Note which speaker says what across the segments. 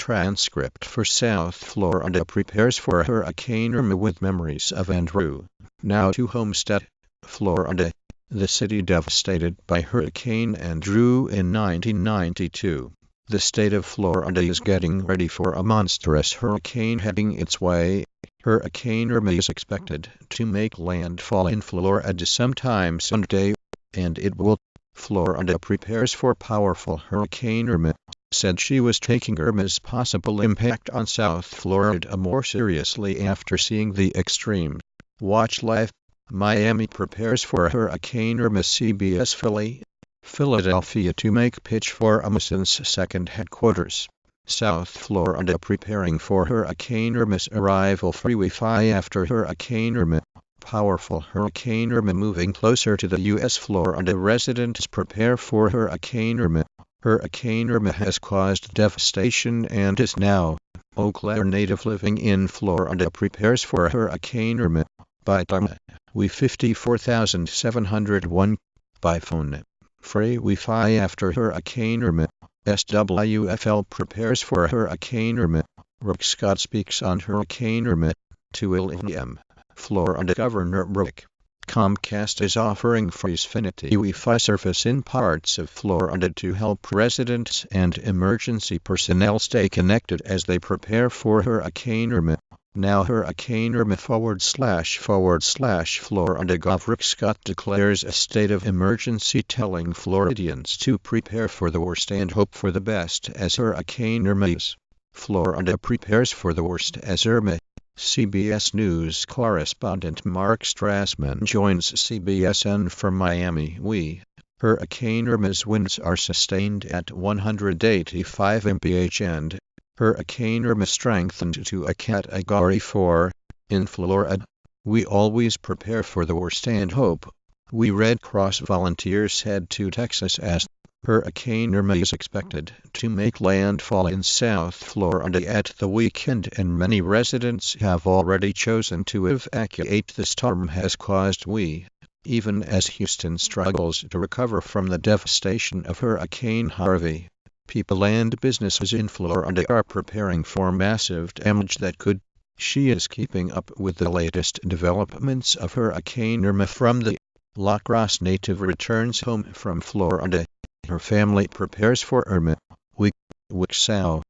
Speaker 1: transcript for South Florida prepares for Hurricane Irma with memories of Andrew. Now to Homestead, Florida. The city devastated by Hurricane Andrew in 1992. The state of Florida is getting ready for a monstrous hurricane heading its way. Hurricane Irma is expected to make landfall in Florida sometime Sunday, and it will. Florida prepares for powerful Hurricane Irma, said she was taking Irma's possible impact on South Florida more seriously after seeing the extreme. Watch live. Miami prepares for Hurricane Irma. CBS Philadelphia to make pitch for Irma's second headquarters. South Florida preparing for Hurricane Irma's arrival. Free Wi-Fi after Hurricane Irma. Powerful Hurricane Irma moving closer to the U.S. Florida residents prepare for Hurricane Irma. Hurricane Irma has caused devastation and is now. Eau Claire native living in Florida prepares for Hurricane Irma. By time, we 54,701. By phone. Free Wi-Fi after Hurricane Irma. SWFL prepares for Hurricane Irma. Rick Scott speaks on Hurricane Irma. To William, Florida Governor Rick. Comcast is offering free Xfinity Wi-Fi service in parts of Florida to help residents and emergency personnel stay connected as they prepare for Hurricane Irma. Now Hurricane Irma / Florida Gov. Rick Scott declares a state of emergency, telling Floridians to prepare for the worst and hope for the best as Hurricane Irma is. Florida prepares for the worst as Irma. CBS News correspondent Mark Strassman joins CBSN from Miami. Hurricane Irma's winds are sustained at 185 mph and Hurricane Irma strengthened to a Category 4. In Florida, we always prepare for the worst and hope. We Red Cross volunteers head to Texas as Hurricane Irma is expected to make landfall in South Florida at the weekend, and many residents have already chosen to evacuate. The storm has caused even as Houston struggles to recover from the devastation of Hurricane Harvey. People and businesses in Florida are preparing for massive damage that could. She is keeping up with the latest developments of Hurricane Irma from the La Crosse native returns home from Florida. Her family prepares for Irma. Wichita,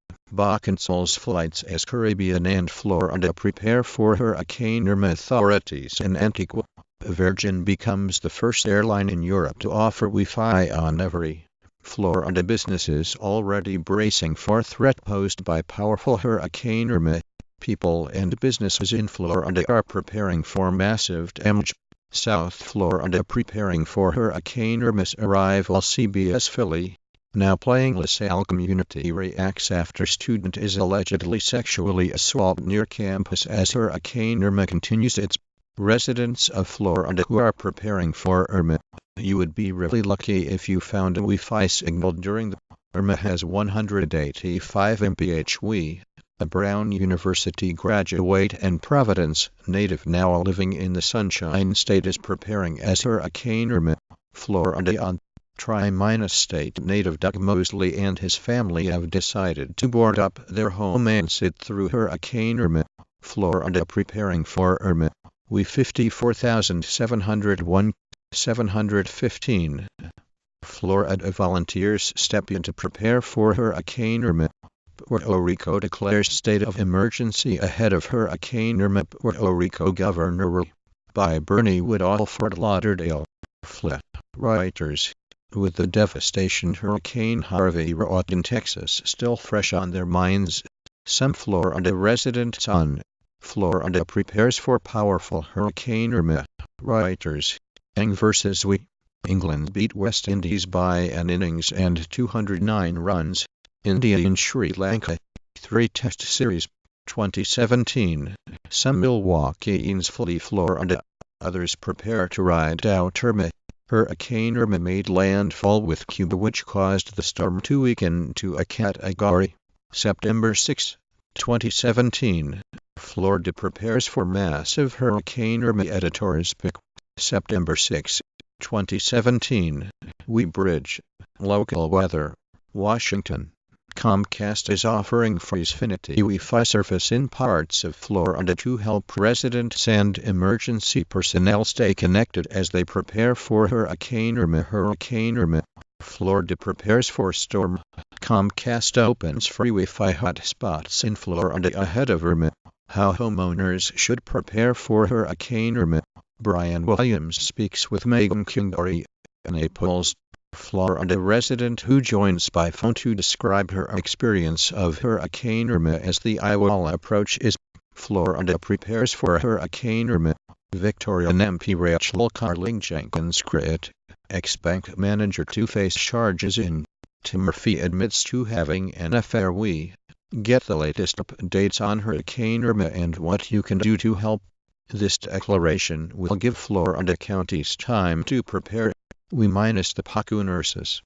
Speaker 1: cancels flights as Caribbean and Florida prepare for Hurricane Irma. Authorities in Antigua, Virgin becomes the first airline in Europe to offer Wi-Fi on every. Florida businesses already bracing for threat posed by powerful Hurricane Irma. People and businesses in Florida are preparing for massive damage. South Florida preparing for Hurricane Irma's arrival. CBS Philly. Now playing LaSalle community reacts after student is allegedly sexually assaulted near campus as Hurricane Irma continues its. Residents of Florida who are preparing for Irma, you would be really lucky if you found a Wi-Fi signal during the. Irma has 185 mph. A Brown University graduate and Providence native now living in the Sunshine State is preparing as Hurricane Irma. Florida on. Tri-State native Doug Mosley and his family have decided to board up their home and sit through Hurricane Irma. Florida preparing for Irma. We 54,701. 715. Florida volunteers step in to prepare for Hurricane Irma. Puerto Rico declares state of emergency ahead of Hurricane Irma. Puerto Rico Governor by Bernie Woodall. Fort Lauderdale, Reuters. With the devastation Hurricane Harvey wrought in Texas still fresh on their minds, some Florida residents on. Florida prepares for powerful Hurricane Irma. Reuters. Eng vs. England beat West Indies by an innings and 209 runs. India in Sri Lanka. 3-Test Series. 2017. Some Milwaukeeans flee Florida. Others prepare to ride out Irma. Hurricane Irma made landfall with Cuba, which caused the storm to weaken to a Category. September 6, 2017. Florida prepares for massive Hurricane Irma. Editor's pick. September 6, 2017. Bridge. Local weather. Washington. Comcast is offering free Xfinity Wi-Fi service in parts of Florida to help residents and emergency personnel stay connected as they prepare for Hurricane Irma. Hurricane Irma. Florida prepares for storm. Comcast opens free Wi-Fi hotspots in Florida ahead of Irma. How homeowners should prepare for Hurricane Irma. Brian Williams speaks with Megan Kingori, a Naples, Florida resident who joins by phone to describe her experience of Hurricane Irma as the Iowa approach is. Florida prepares for Hurricane Irma. Victorian MP Rachel Carling Jenkins quit ex-bank manager to face charges in. Tim Murphy admits to having an affair. We get the latest updates on Hurricane Irma and what you can do to help. This declaration will give Florida counties time to prepare. We minus the Pacu nurses.